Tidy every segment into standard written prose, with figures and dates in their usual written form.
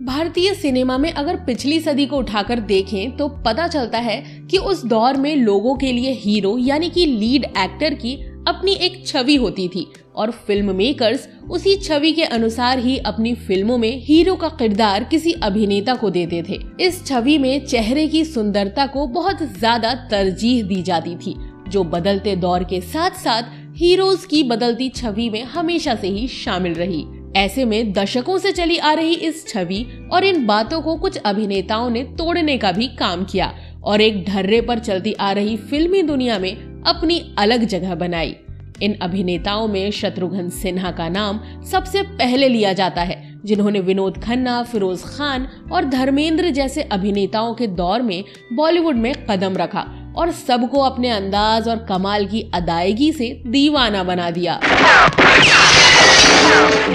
भारतीय सिनेमा में अगर पिछली सदी को उठाकर देखें तो पता चलता है कि उस दौर में लोगों के लिए हीरो यानी कि लीड एक्टर की अपनी एक छवि होती थी और फिल्म मेकर्स उसी छवि के अनुसार ही अपनी फिल्मों में हीरो का किरदार किसी अभिनेता को देते थे। इस छवि में चेहरे की सुंदरता को बहुत ज्यादा तरजीह दी जाती थी, जो बदलते दौर के साथ साथ हीरोज की बदलती छवि में हमेशा से ही शामिल रही। ऐसे में दशकों से चली आ रही इस छवि और इन बातों को कुछ अभिनेताओं ने तोड़ने का भी काम किया और एक ढर्रे पर चलती आ रही फिल्मी दुनिया में अपनी अलग जगह बनाई। इन अभिनेताओं में शत्रुघ्न सिन्हा का नाम सबसे पहले लिया जाता है, जिन्होंने विनोद खन्ना, फिरोज खान और धर्मेंद्र जैसे अभिनेताओं के दौर में बॉलीवुड में कदम रखा और सबको अपने अंदाज और कमाल की अदायगी से दीवाना बना दिया।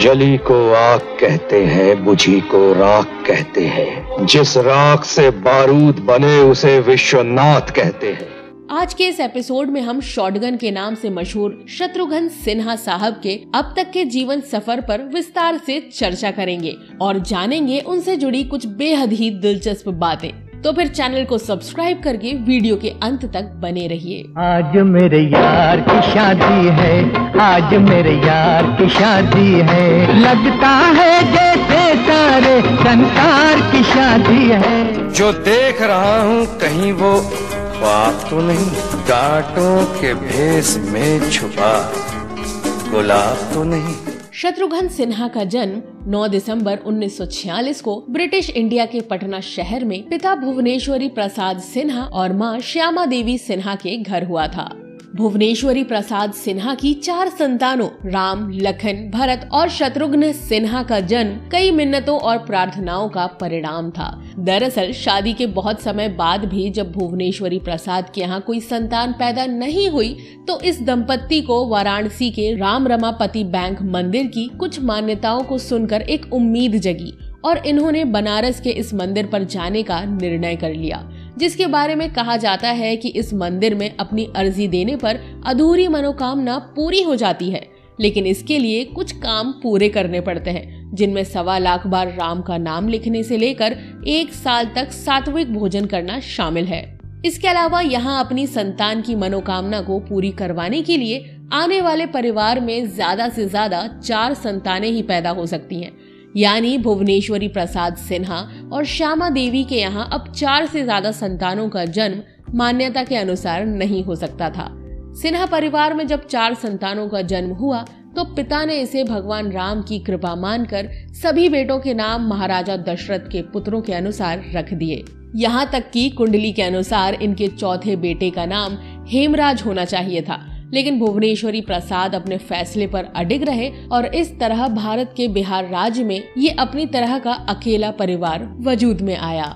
जली को आग कहते हैं, बुझी को राख कहते हैं, जिस राख से बारूद बने उसे विश्वनाथ कहते हैं। आज के इस एपिसोड में हम शॉटगन के नाम से मशहूर शत्रुघ्न सिन्हा साहब के अब तक के जीवन सफर पर विस्तार से चर्चा करेंगे और जानेंगे उनसे जुड़ी कुछ बेहद ही दिलचस्प बातें। तो फिर चैनल को सब्सक्राइब करके वीडियो के अंत तक बने रहिए। आज मेरे यार की शादी है, आज मेरे यार की शादी है, लगता है जैसे सारे संसार की शादी है। जो देख रहा हूँ कहीं वो ख्वाब तो नहीं, कांटों के भेस में छुपा गुलाब तो नहीं। शत्रुघ्न सिन्हा का जन्म 9 दिसंबर 1946 को ब्रिटिश इंडिया के पटना शहर में पिता भुवनेश्वरी प्रसाद सिन्हा और मां श्यामा देवी सिन्हा के घर हुआ था। भुवनेश्वरी प्रसाद सिन्हा की 4 संतानों राम, लखन, भरत और शत्रुघ्न सिन्हा का जन्म कई मिन्नतों और प्रार्थनाओं का परिणाम था। दरअसल शादी के बहुत समय बाद भी जब भुवनेश्वरी प्रसाद के यहाँ कोई संतान पैदा नहीं हुई तो इस दंपत्ति को वाराणसी के राम रमापति बैंक मंदिर की कुछ मान्यताओं को सुनकर एक उम्मीद जगी और इन्होंने बनारस के इस मंदिर पर जाने का निर्णय कर लिया, जिसके बारे में कहा जाता है कि इस मंदिर में अपनी अर्जी देने पर अधूरी मनोकामना पूरी हो जाती है, लेकिन इसके लिए कुछ काम पूरे करने पड़ते हैं, जिनमें 1.25 लाख बार राम का नाम लिखने से लेकर 1 साल तक सात्विक भोजन करना शामिल है। इसके अलावा यहाँ अपनी संतान की मनोकामना को पूरी करवाने के लिए आने वाले परिवार में ज्यादा से ज्यादा 4 संतानें ही पैदा हो सकती हैं। यानी भुवनेश्वरी प्रसाद सिन्हा और श्यामा देवी के यहाँ अब 4 से ज्यादा संतानों का जन्म मान्यता के अनुसार नहीं हो सकता था। सिन्हा परिवार में जब 4 संतानों का जन्म हुआ तो पिता ने इसे भगवान राम की कृपा मानकर सभी बेटों के नाम महाराजा दशरथ के पुत्रों के अनुसार रख दिए। यहाँ तक कि कुंडली के अनुसार इनके चौथे बेटे का नाम हेमराज होना चाहिए था, लेकिन भुवनेश्वरी प्रसाद अपने फैसले पर अडिग रहे और इस तरह भारत के बिहार राज्य में ये अपनी तरह का अकेला परिवार वजूद में आया।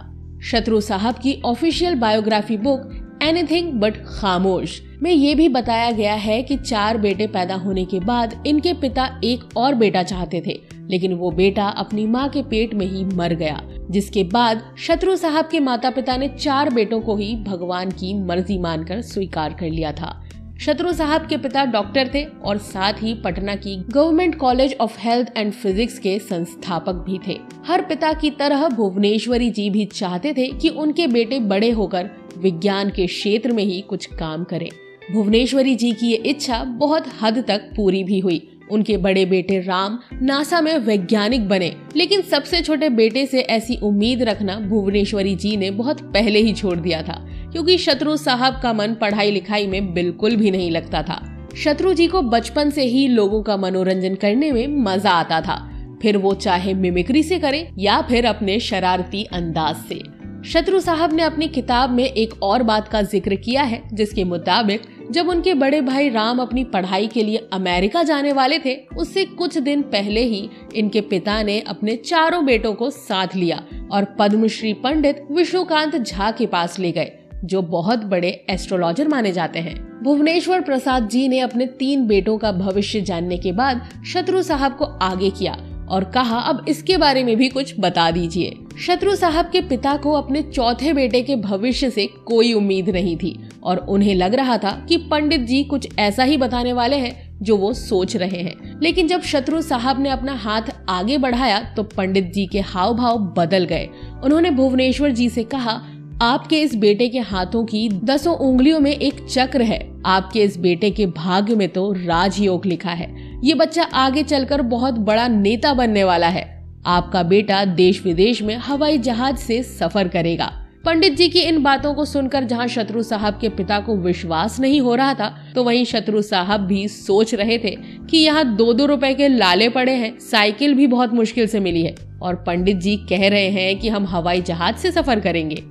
शत्रु साहब की official biography book anything but खामोश में ये भी बताया गया है कि 4 बेटे पैदा होने के बाद इनके पिता एक और बेटा चाहते थे, लेकिन वो बेटा अपनी माँ के पेट में ही मर गया, जिसके बाद शत्रु साहब के माता पिता ने 4 बेटों को ही भगवान की मर्जी मानकर स्वीकार कर लिया था। शत्रु साहब के पिता डॉक्टर थे और साथ ही पटना की government college of health and physics के संस्थापक भी थे। हर पिता की तरह भुवनेश्वरी जी भी चाहते थे कि उनके बेटे बड़े होकर विज्ञान के क्षेत्र में ही कुछ काम करें। भुवनेश्वरी जी की ये इच्छा बहुत हद तक पूरी भी हुई। उनके बड़े बेटे राम नासा में वैज्ञानिक बने, लेकिन सबसे छोटे बेटे से ऐसी उम्मीद रखना भुवनेश्वरी जी ने बहुत पहले ही छोड़ दिया था, क्योंकि शत्रु साहब का मन पढ़ाई लिखाई में बिल्कुल भी नहीं लगता था। शत्रु जी को बचपन से ही लोगों का मनोरंजन करने में मजा आता था, फिर वो चाहे मिमिक्री से करे या फिर अपने शरारती अंदाज से। शत्रु साहब ने अपनी किताब में एक और बात का जिक्र किया है, जिसके मुताबिक जब उनके बड़े भाई राम अपनी पढ़ाई के लिए अमेरिका जाने वाले थे, उससे कुछ दिन पहले ही इनके पिता ने अपने 4 बेटों को साथ लिया और पद्मश्री पंडित विष्णुकांत झा के पास ले गए, जो बहुत बड़े एस्ट्रोलॉजर माने जाते हैं। भुवनेश्वर प्रसाद जी ने अपने 3 बेटों का भविष्य जानने के बाद शत्रु साहब को आगे किया और कहा, अब इसके बारे में भी कुछ बता दीजिए। शत्रु साहब के पिता को अपने चौथे बेटे के भविष्य से कोई उम्मीद नहीं थी और उन्हें लग रहा था कि पंडित जी कुछ ऐसा ही बताने वाले हैं जो वो सोच रहे हैं। लेकिन जब शत्रु साहब ने अपना हाथ आगे बढ़ाया तो पंडित जी के हाव भाव बदल गए। उन्होंने भुवनेश्वर जी से कहा, आपके इस बेटे के हाथों की 10 उंगलियों में एक चक्र है। आपके इस बेटे के भाग्य में तो राजयोग लिखा है। ये बच्चा आगे चलकर बहुत बड़ा नेता बनने वाला है। आपका बेटा देश विदेश में हवाई जहाज से सफर करेगा। पंडित जी की इन बातों को सुनकर जहां शत्रु साहब के पिता को विश्वास नहीं हो रहा था, तो वहीं शत्रु साहब भी सोच रहे थे कि यहाँ 2-2 रुपए के लाले पड़े हैं, साइकिल भी बहुत मुश्किल से मिली है, और पंडित जी कह रहे हैं कि हम हवाई जहाज से सफर करेंगे।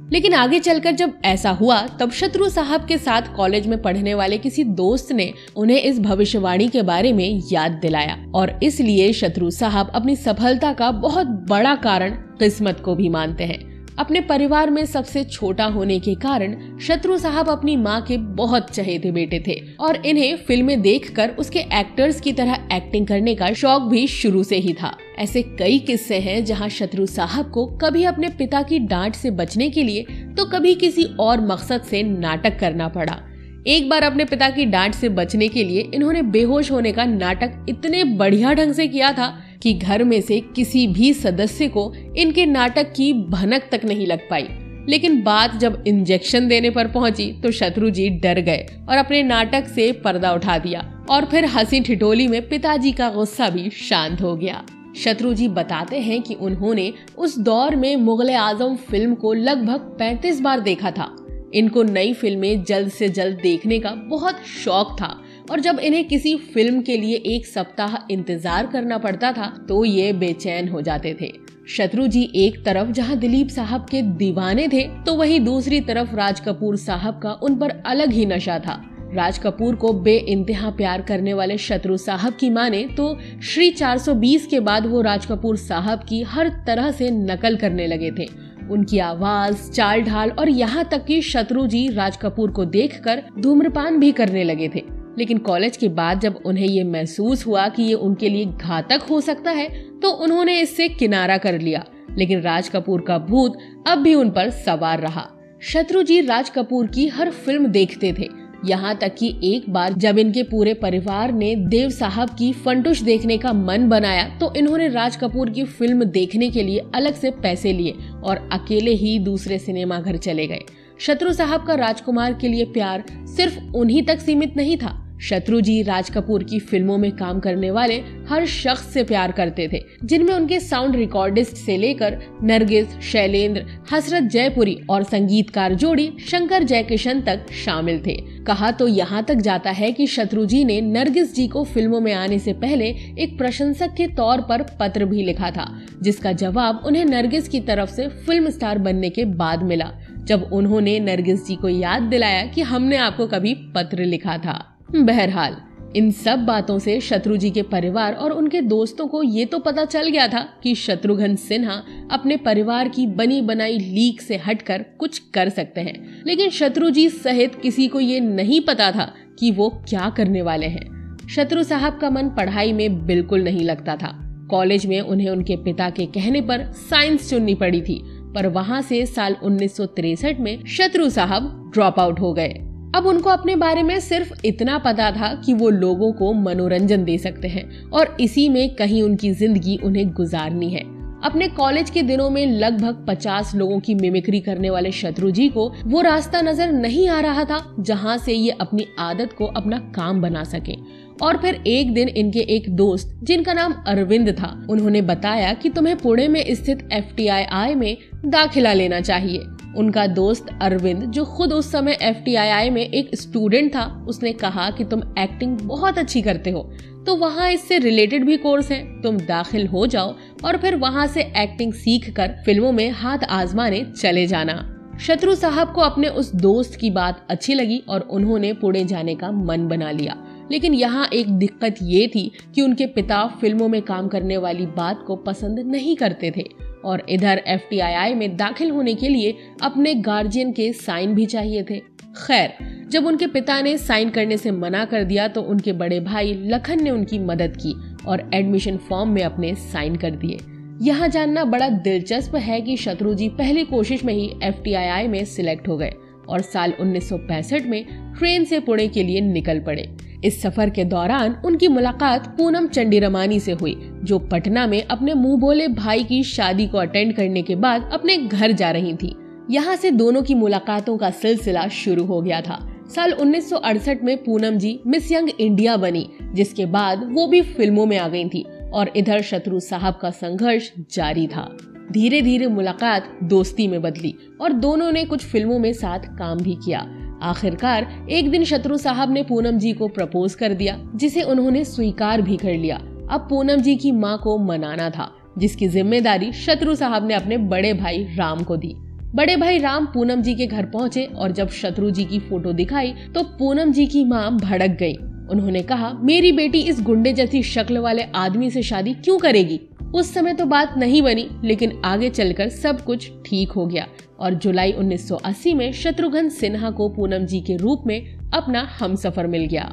लेकिन आगे चलकर जब ऐसा हुआ, तब शत्रु साहब के साथ कॉलेज में पढ़ने वाले किसी दोस्त ने उन्हें इस भविष्यवाणी के बारे में याद दिलाया, और इसलिए शत्रु साहब अपनी सफलता का बहुत बड़ा कारण किस्मत को भी मानते हैं। अपने परिवार में सबसे छोटा होने के कारण शत्रु साहब अपनी माँ के बहुत चहेते बेटे थे, और इन्हें फिल्में देखकर उसके एक्टर्स की तरह एक्टिंग करने का शौक भी शुरू से ही था। ऐसे कई किस्से हैं जहाँ शत्रु साहब को कभी अपने पिता की डांट से बचने के लिए तो कभी किसी और मकसद से नाटक करना पड़ा। एक बार अपने पिता की डांट से बचने के लिए इन्होंने बेहोश होने का नाटक इतने बढ़िया ढंग से किया था कि घर में से किसी भी सदस्य को इनके नाटक की भनक तक नहीं लग पाई। लेकिन बात जब इंजेक्शन देने पर पहुंची तो शत्रु जी डर गए और अपने नाटक से पर्दा उठा दिया, और फिर हंसी ठिठोली में पिताजी का गुस्सा भी शांत हो गया। शत्रु जी बताते हैं कि उन्होंने उस दौर में मुगले आजम फिल्म को लगभग 35 बार देखा था। इनको नई फिल्में जल्द से जल्द देखने का बहुत शौक था, और जब इन्हें किसी फिल्म के लिए 1 सप्ताह इंतजार करना पड़ता था तो ये बेचैन हो जाते थे। शत्रु जी एक तरफ जहां दिलीप साहब के दीवाने थे, तो वहीं दूसरी तरफ राज कपूर साहब का उन पर अलग ही नशा था। राज कपूर को बेइंतहा प्यार करने वाले शत्रु साहब की माने तो श्री 420 के बाद वो राज कपूर साहब की हर तरह से नकल करने लगे थे। उनकी आवाज, चाल ढाल, और यहाँ तक कि शत्रु जी राज कपूर को देखकर धूम्रपान भी करने लगे थे। लेकिन कॉलेज के बाद जब उन्हें ये महसूस हुआ कि ये उनके लिए घातक हो सकता है, तो उन्होंने इससे किनारा कर लिया। लेकिन राज कपूर का भूत अब भी उन पर सवार रहा। शत्रु जी राज कपूर की हर फिल्म देखते थे, यहाँ तक कि एक बार जब इनके पूरे परिवार ने देव साहब की फंटुश देखने का मन बनाया, तो इन्होंने राज कपूर की फिल्म देखने के लिए अलग से पैसे लिए और अकेले ही दूसरे सिनेमा घर चले गए। शत्रु साहब का राजकुमार के लिए प्यार सिर्फ उन्हीं तक सीमित नहीं था। शत्रु जी राज कपूर की फिल्मों में काम करने वाले हर शख्स से प्यार करते थे, जिनमें उनके साउंड रिकॉर्डिस्ट से लेकर नरगिस, शैलेंद्र, हसरत जयपुरी और संगीतकार जोड़ी शंकर जयकिशन तक शामिल थे। कहा तो यहाँ तक जाता है कि शत्रु जी ने नरगिस जी को फिल्मों में आने से पहले एक प्रशंसक के तौर पर पत्र भी लिखा था, जिसका जवाब उन्हें नरगिस की तरफ से फिल्म स्टार बनने के बाद मिला, जब उन्होंने नरगिस जी को याद दिलाया कि हमने आपको कभी पत्र लिखा था। बहरहाल इन सब बातों से शत्रु जी के परिवार और उनके दोस्तों को ये तो पता चल गया था कि शत्रुघ्न सिन्हा अपने परिवार की बनी बनाई लीक से हटकर कुछ कर सकते हैं। लेकिन शत्रु जी सहित किसी को ये नहीं पता था कि वो क्या करने वाले हैं। शत्रु साहब का मन पढ़ाई में बिल्कुल नहीं लगता था। कॉलेज में उन्हें उनके पिता के कहने पर साइंस चुननी पड़ी थी, पर वहाँ से साल 1963 में शत्रु साहब ड्रॉप आउट हो गए। अब उनको अपने बारे में सिर्फ इतना पता था कि वो लोगों को मनोरंजन दे सकते हैं, और इसी में कहीं उनकी जिंदगी उन्हें गुजारनी है। अपने कॉलेज के दिनों में लगभग 50 लोगों की मिमिक्री करने वाले शत्रु जी को वो रास्ता नजर नहीं आ रहा था जहां से ये अपनी आदत को अपना काम बना सके। और फिर एक दिन इनके एक दोस्त जिनका नाम अरविंद था, उन्होंने बताया कि तुम्हें पुणे में स्थित FTII में दाखिला लेना चाहिए। उनका दोस्त अरविंद, जो खुद उस समय FTII में एक स्टूडेंट था, उसने कहा कि तुम एक्टिंग बहुत अच्छी करते हो, तो वहाँ इससे रिलेटेड भी कोर्स है, तुम दाखिल हो जाओ और फिर वहाँ से एक्टिंग सीखकर फिल्मों में हाथ आजमाने चले जाना। शत्रु साहब को अपने उस दोस्त की बात अच्छी लगी और उन्होंने पुणे जाने का मन बना लिया। लेकिन यहाँ एक दिक्कत ये थी कि उनके पिता फिल्मों में काम करने वाली बात को पसंद नहीं करते थे, और इधर FTII में दाखिल होने के लिए अपने गार्जियन के साइन भी चाहिए थे। खैर, जब उनके पिता ने साइन करने से मना कर दिया तो उनके बड़े भाई लखन ने उनकी मदद की और एडमिशन फॉर्म में अपने साइन कर दिए। यहाँ जानना बड़ा दिलचस्प है कि शत्रु जी पहली कोशिश में ही FTII में सिलेक्ट हो गए और साल 1965 में ट्रेन से पुणे के लिए निकल पड़े। इस सफर के दौरान उनकी मुलाकात पूनम चंडीरमानी से हुई, जो पटना में अपने मुंह बोले भाई की शादी को अटेंड करने के बाद अपने घर जा रही थी। यहाँ से दोनों की मुलाकातों का सिलसिला शुरू हो गया था। साल 1968 में पूनम जी मिस यंग इंडिया बनी, जिसके बाद वो भी फिल्मों में आ गई थी और इधर शत्रु साहब का संघर्ष जारी था। धीरे धीरे मुलाकात दोस्ती में बदली और दोनों ने कुछ फिल्मों में साथ काम भी किया। आखिरकार एक दिन शत्रु साहब ने पूनम जी को प्रपोज कर दिया, जिसे उन्होंने स्वीकार भी कर लिया। अब पूनम जी की मां को मनाना था, जिसकी जिम्मेदारी शत्रु साहब ने अपने बड़े भाई राम को दी। बड़े भाई राम पूनम जी के घर पहुंचे और जब शत्रु जी की फोटो दिखाई तो पूनम जी की मां भड़क गई। उन्होंने कहा, मेरी बेटी इस गुंडे जैसी शक्ल वाले आदमी से शादी क्यों करेगी? उस समय तो बात नहीं बनी, लेकिन आगे चलकर सब कुछ ठीक हो गया और जुलाई 1980 में शत्रुघ्न सिन्हा को पूनम जी के रूप में अपना हमसफर मिल गया।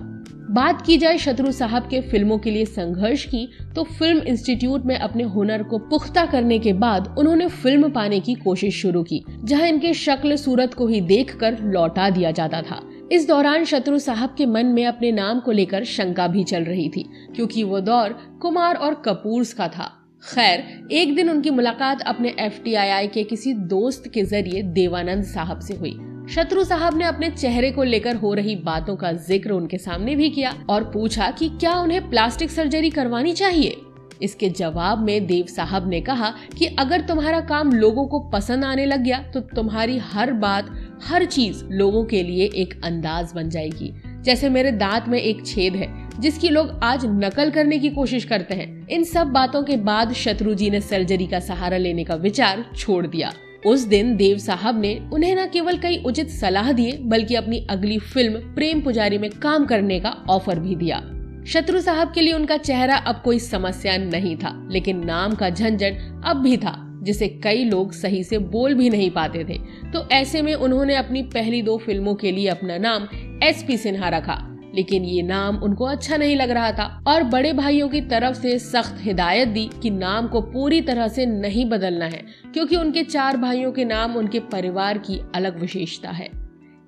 बात की जाए शत्रु साहब के फिल्मों के लिए संघर्ष की, तो फिल्म इंस्टीट्यूट में अपने हुनर को पुख्ता करने के बाद उन्होंने फिल्म पाने की कोशिश शुरू की, जहां इनके शक्ल सूरत को ही देखकर लौटा दिया जाता था। इस दौरान शत्रु साहब के मन में अपने नाम को लेकर शंका भी चल रही थी, क्योंकि वो दौर कुमार और कपूर्स का था। खैर, एक दिन उनकी मुलाकात अपने FTII के किसी दोस्त के जरिए देवानंद साहब से हुई। शत्रु साहब ने अपने चेहरे को लेकर हो रही बातों का जिक्र उनके सामने भी किया और पूछा कि क्या उन्हें प्लास्टिक सर्जरी करवानी चाहिए। इसके जवाब में देव साहब ने कहा कि अगर तुम्हारा काम लोगों को पसंद आने लग गया तो तुम्हारी हर बात, हर चीज लोगों के लिए एक अंदाज बन जाएगी। जैसे मेरे दांत में एक छेद है जिसकी लोग आज नकल करने की कोशिश करते हैं। इन सब बातों के बाद शत्रु जी ने सर्जरी का सहारा लेने का विचार छोड़ दिया। उस दिन देव साहब ने उन्हें न केवल कई उचित सलाह दिए, बल्कि अपनी अगली फिल्म प्रेम पुजारी में काम करने का ऑफर भी दिया। शत्रु साहब के लिए उनका चेहरा अब कोई समस्या नहीं था, लेकिन नाम का झंझट अब भी था, जिसे कई लोग सही से बोल भी नहीं पाते थे। तो ऐसे में उन्होंने अपनी पहली 2 फिल्मों के लिए अपना नाम SP सिन्हा रखा, लेकिन ये नाम उनको अच्छा नहीं लग रहा था और बड़े भाइयों की तरफ से सख्त हिदायत दी कि नाम को पूरी तरह से नहीं बदलना है, क्योंकि उनके 4 भाइयों के नाम उनके परिवार की अलग विशेषता है।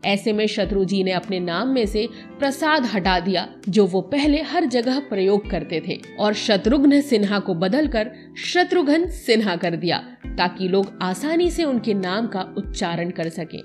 ऐसे में शत्रु जी ने अपने नाम में से प्रसाद हटा दिया, जो वो पहले हर जगह प्रयोग करते थे, और शत्रुघ्न सिन्हा को बदलकर शत्रुघ्न सिन्हा कर दिया, ताकि लोग आसानी से उनके नाम का उच्चारण कर सकें।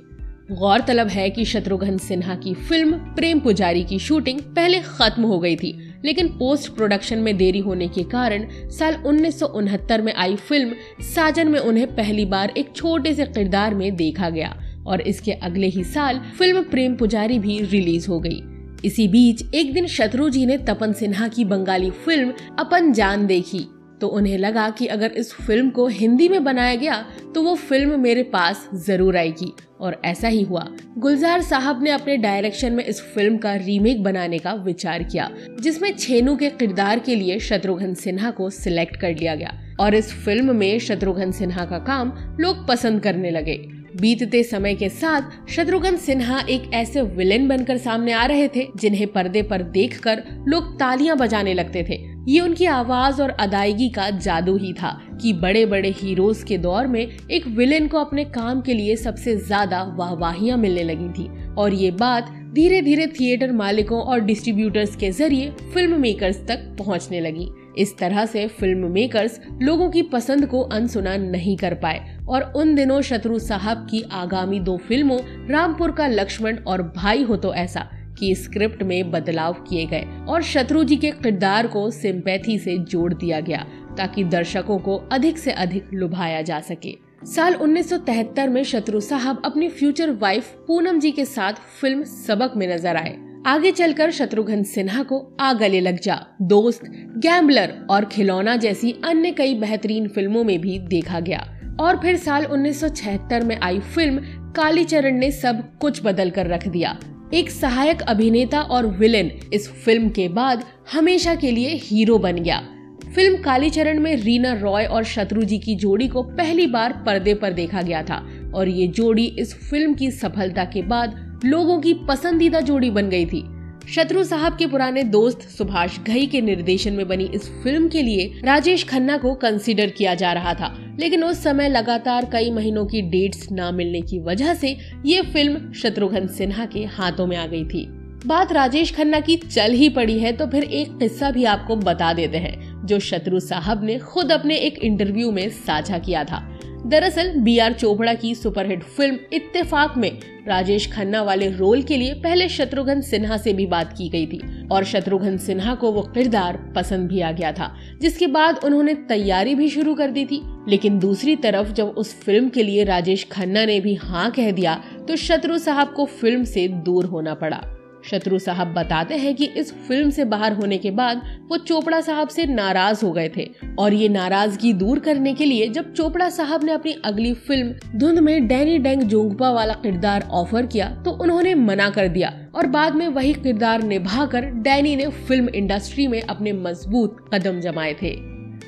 गौरतलब है कि शत्रुघ्न सिन्हा की फिल्म प्रेम पुजारी की शूटिंग पहले खत्म हो गई थी, लेकिन पोस्ट प्रोडक्शन में देरी होने के कारण साल 1969 में आई फिल्म साजन में उन्हें पहली बार एक छोटे से किरदार में देखा गया और इसके अगले ही साल फिल्म प्रेम पुजारी भी रिलीज हो गई। इसी बीच एक दिन शत्रु जी ने तपन सिन्हा की बंगाली फिल्म अपन जान देखी, तो उन्हें लगा कि अगर इस फिल्म को हिंदी में बनाया गया तो वो फिल्म मेरे पास जरूर आएगी, और ऐसा ही हुआ। गुलजार साहब ने अपने डायरेक्शन में इस फिल्म का रीमेक बनाने का विचार किया, जिसमें छेनू के किरदार के लिए शत्रुघ्न सिन्हा को सिलेक्ट कर लिया गया और इस फिल्म में शत्रुघ्न सिन्हा का काम लोग पसंद करने लगे। बीतते समय के साथ शत्रुघ्न सिन्हा एक ऐसे विलेन बनकर सामने आ रहे थे जिन्हें पर्दे पर देखकर लोग तालियां बजाने लगते थे। ये उनकी आवाज और अदायगी का जादू ही था कि बड़े बड़े हीरोज के दौर में एक विलेन को अपने काम के लिए सबसे ज्यादा वाहवाहियां मिलने लगी थी, और ये बात धीरे धीरे थिएटर मालिकों और डिस्ट्रीब्यूटर्स के जरिए फिल्म मेकर्स तक पहुंचने लगी। इस तरह से फिल्म मेकर्स लोगों की पसंद को अनसुना नहीं कर पाए और उन दिनों शत्रु साहब की आगामी 2 फिल्मों रामपुर का लक्ष्मण और भाई हो तो ऐसा की स्क्रिप्ट में बदलाव किए गए और शत्रु जी के किरदार को सिंपैथी से जोड़ दिया गया ताकि दर्शकों को अधिक से अधिक लुभाया जा सके। साल 1973 में शत्रु साहब अपनी फ्यूचर वाइफ पूनम जी के साथ फिल्म सबक में नजर आए। आगे चलकर शत्रुघ्न सिन्हा को आ गले लग जा, दोस्त, गैम्बलर और खिलौना जैसी अन्य कई बेहतरीन फिल्मों में भी देखा गया। और फिर साल 1976 में आई फिल्म कालीचरण ने सब कुछ बदल कर रख दिया। एक सहायक अभिनेता और विलेन इस फिल्म के बाद हमेशा के लिए हीरो बन गया। फिल्म कालीचरण में रीना रॉय और शत्रु जी की जोड़ी को पहली बार पर्दे पर देखा गया था और ये जोड़ी इस फिल्म की सफलता के बाद लोगों की पसंदीदा जोड़ी बन गई थी। शत्रु साहब के पुराने दोस्त सुभाष घई के निर्देशन में बनी इस फिल्म के लिए राजेश खन्ना को कंसीडर किया जा रहा था, लेकिन उस समय लगातार कई महीनों की डेट्स ना मिलने की वजह से ये फिल्म शत्रुघ्न सिन्हा के हाथों में आ गई थी। बात राजेश खन्ना की चल ही पड़ी है तो फिर एक किस्सा भी आपको बता देते हैं जो शत्रु साहब ने खुद अपने एक इंटरव्यू में साझा किया था। दरअसल B.R. चोपड़ा की सुपरहिट फिल्म इत्तेफाक में राजेश खन्ना वाले रोल के लिए पहले शत्रुघ्न सिन्हा से भी बात की गई थी और शत्रुघ्न सिन्हा को वो किरदार पसंद भी आ गया था, जिसके बाद उन्होंने तैयारी भी शुरू कर दी थी। लेकिन दूसरी तरफ जब उस फिल्म के लिए राजेश खन्ना ने भी हाँ कह दिया तो शत्रु साहब को फिल्म से दूर होना पड़ा। शत्रु साहब बताते हैं कि इस फिल्म से बाहर होने के बाद वो चोपड़ा साहब से नाराज हो गए थे और ये नाराजगी दूर करने के लिए जब चोपड़ा साहब ने अपनी अगली फिल्म धुंध में डैनी डेंगजोंगपा वाला किरदार ऑफर किया तो उन्होंने मना कर दिया और बाद में वही किरदार निभाकर डैनी ने फिल्म इंडस्ट्री में अपने मजबूत कदम जमाए थे।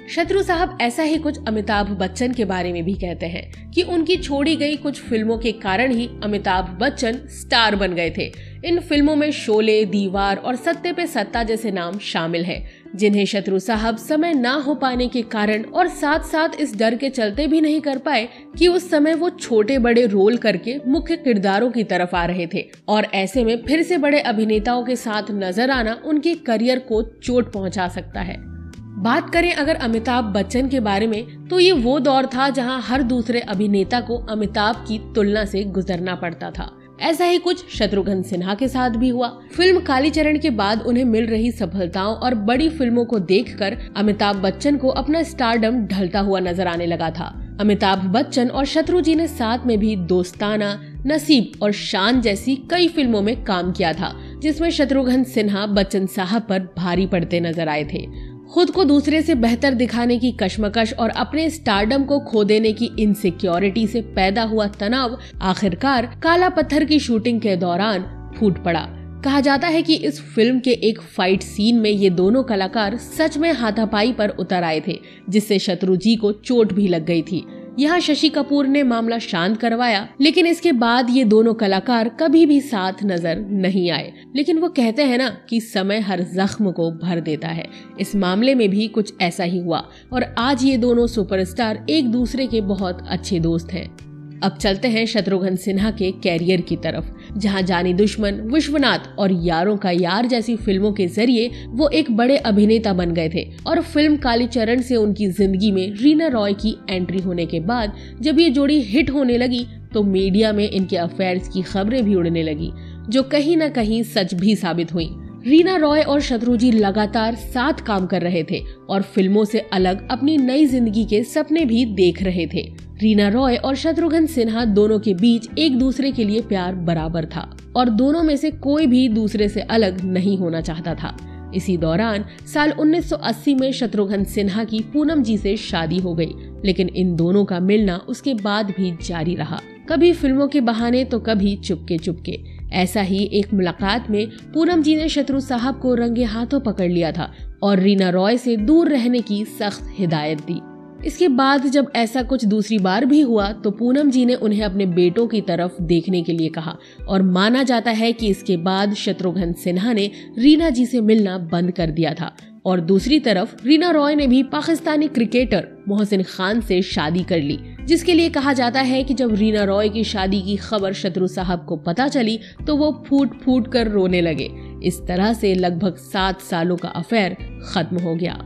शत्रु साहब ऐसा ही कुछ अमिताभ बच्चन के बारे में भी कहते हैं कि उनकी छोड़ी गई कुछ फिल्मों के कारण ही अमिताभ बच्चन स्टार बन गए थे। इन फिल्मों में शोले, दीवार और सत्ते पे सत्ता जैसे नाम शामिल हैं, जिन्हें शत्रु साहब समय ना हो पाने के कारण और साथ साथ इस डर के चलते भी नहीं कर पाए कि उस समय वो छोटे बड़े रोल करके मुख्य किरदारों की तरफ आ रहे थे और ऐसे में फिर से बड़े अभिनेताओं के साथ नजर आना उनके करियर को चोट पहुंचा सकता है। बात करें अगर अमिताभ बच्चन के बारे में तो ये वो दौर था जहां हर दूसरे अभिनेता को अमिताभ की तुलना से गुजरना पड़ता था। ऐसा ही कुछ शत्रुघ्न सिन्हा के साथ भी हुआ। फिल्म कालीचरण के बाद उन्हें मिल रही सफलताओं और बड़ी फिल्मों को देखकर अमिताभ बच्चन को अपना स्टारडम ढलता हुआ नजर आने लगा था। अमिताभ बच्चन और शत्रु जी ने साथ में भी दोस्ताना, नसीब और शान जैसी कई फिल्मों में काम किया था, जिसमें शत्रुघ्न सिन्हा बच्चन साहब पर भारी पड़ते नजर आए थे। खुद को दूसरे से बेहतर दिखाने की कश्मकश और अपने स्टारडम को खो देने की इनसिक्योरिटी से पैदा हुआ तनाव आखिरकार काला पत्थर की शूटिंग के दौरान फूट पड़ा। कहा जाता है कि इस फिल्म के एक फाइट सीन में ये दोनों कलाकार सच में हाथापाई पर उतर आए थे, जिससे शत्रु जी को चोट भी लग गई थी। यहाँ शशि कपूर ने मामला शांत करवाया, लेकिन इसके बाद ये दोनों कलाकार कभी भी साथ नजर नहीं आए। लेकिन वो कहते हैं ना कि समय हर जख्म को भर देता है। इस मामले में भी कुछ ऐसा ही हुआ और आज ये दोनों सुपरस्टार एक दूसरे के बहुत अच्छे दोस्त हैं। अब चलते हैं शत्रुघ्न सिन्हा के कैरियर की तरफ, जहां जानी दुश्मन, विश्वनाथ और यारों का यार जैसी फिल्मों के जरिए वो एक बड़े अभिनेता बन गए थे और फिल्म कालीचरण से उनकी जिंदगी में रीना रॉय की एंट्री होने के बाद जब ये जोड़ी हिट होने लगी तो मीडिया में इनके अफेयर्स की खबरें भी उड़ने लगी, जो कहीं न कहीं सच भी साबित हुई। रीना रॉय और शत्रु जी लगातार साथ काम कर रहे थे और फिल्मों से अलग अपनी नई जिंदगी के सपने भी देख रहे थे। रीना रॉय और शत्रुघ्न सिन्हा दोनों के बीच एक दूसरे के लिए प्यार बराबर था और दोनों में से कोई भी दूसरे से अलग नहीं होना चाहता था। इसी दौरान साल 1980 में शत्रुघ्न सिन्हा की पूनम जी से शादी हो गई, लेकिन इन दोनों का मिलना उसके बाद भी जारी रहा, कभी फिल्मों के बहाने तो कभी चुपके चुपके। ऐसा ही एक मुलाकात में पूनम जी ने शत्रु साहब को रंगे हाथों पकड़ लिया था और रीना रॉय से दूर रहने की सख्त हिदायत दी। इसके बाद जब ऐसा कुछ दूसरी बार भी हुआ तो पूनम जी ने उन्हें अपने बेटों की तरफ देखने के लिए कहा और माना जाता है कि इसके बाद शत्रुघ्न सिन्हा ने रीना जी से मिलना बंद कर दिया था। और दूसरी तरफ रीना रॉय ने भी पाकिस्तानी क्रिकेटर मोहसिन खान से शादी कर ली, जिसके लिए कहा जाता है कि जब रीना रॉय की शादी की खबर शत्रु साहब को पता चली तो वो फूट फूट कर रोने लगे। इस तरह से लगभग 7 सालों का अफेयर खत्म हो गया।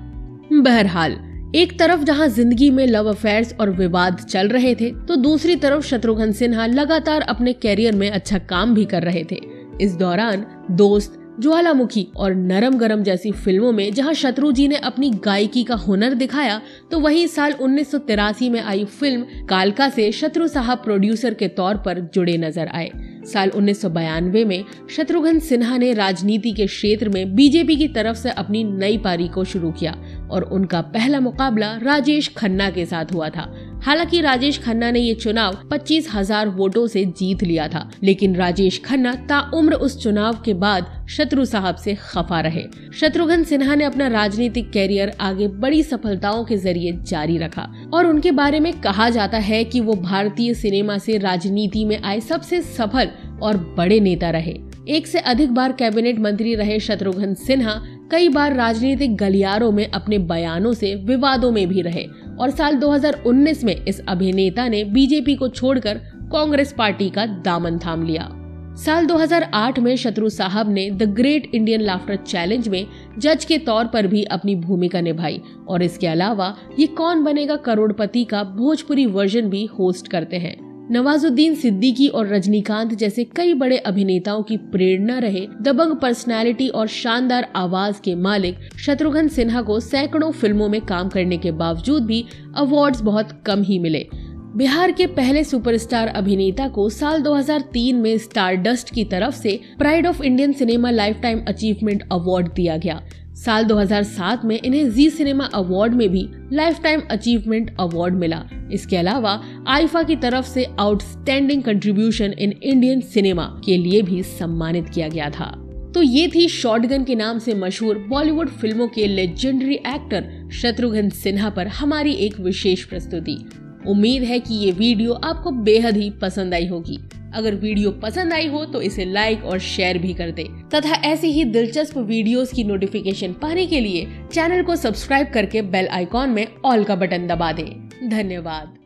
बहरहाल, एक तरफ जहां जिंदगी में लव अफेयर्स और विवाद चल रहे थे तो दूसरी तरफ शत्रुघ्न सिन्हा लगातार अपने कैरियर में अच्छा काम भी कर रहे थे। इस दौरान दोस्त, ज्वालामुखी और नरम गरम जैसी फिल्मों में जहां शत्रु जी ने अपनी गायकी का हुनर दिखाया तो वहीं साल 1983 में आई फिल्म कालका से शत्रु साहब प्रोड्यूसर के तौर पर जुड़े नजर आए। साल 1992 में शत्रुघ्न सिन्हा ने राजनीति के क्षेत्र में बीजेपी की तरफ से अपनी नई पारी को शुरू किया और उनका पहला मुकाबला राजेश खन्ना के साथ हुआ था। हालांकि राजेश खन्ना ने ये चुनाव 25,000 वोटों से जीत लिया था, लेकिन राजेश खन्ना ताउम्र उस चुनाव के बाद शत्रु साहब से खफा रहे। शत्रुघ्न सिन्हा ने अपना राजनीतिक कैरियर आगे बड़ी सफलताओं के जरिए जारी रखा और उनके बारे में कहा जाता है कि वो भारतीय सिनेमा से राजनीति में आए सबसे सफल और बड़े नेता रहे। एक से अधिक बार कैबिनेट मंत्री रहे शत्रुघ्न सिन्हा कई बार राजनीतिक गलियारों में अपने बयानों से विवादों में भी रहे और साल 2019 में इस अभिनेता ने बीजेपी को छोड़कर कांग्रेस पार्टी का दामन थाम लिया। साल 2008 में शत्रु साहब ने the great Indian laughter challenge में जज के तौर पर भी अपनी भूमिका निभाई और इसके अलावा ये कौन बनेगा करोड़पति का भोजपुरी वर्जन भी होस्ट करते हैं। नवाजुद्दीन सिद्दीकी और रजनीकांत जैसे कई बड़े अभिनेताओं की प्रेरणा रहे दबंग पर्सनालिटी और शानदार आवाज के मालिक शत्रुघ्न सिन्हा को सैकड़ों फिल्मों में काम करने के बावजूद भी अवार्ड्स बहुत कम ही मिले। बिहार के पहले सुपरस्टार अभिनेता को साल 2003 में स्टारडस्ट की तरफ से pride of Indian cinema life time achievement award दिया गया। साल 2007 में इन्हें जी सिनेमा अवार्ड में भी लाइफ टाइम अचीवमेंट अवार्ड मिला। इसके अलावा आईफा की तरफ से outstanding contribution in Indian cinema के लिए भी सम्मानित किया गया था। तो ये थी शॉटगन के नाम से मशहूर बॉलीवुड फिल्मों के लेजेंडरी एक्टर शत्रुघ्न सिन्हा पर हमारी एक विशेष प्रस्तुति। उम्मीद है कि ये वीडियो आपको बेहद ही पसंद आई होगी। अगर वीडियो पसंद आई हो तो इसे लाइक और शेयर भी कर दे तथा ऐसी ही दिलचस्प वीडियोस की नोटिफिकेशन पाने के लिए चैनल को सब्सक्राइब करके बेल आइकॉन में ऑल का बटन दबा दें। धन्यवाद।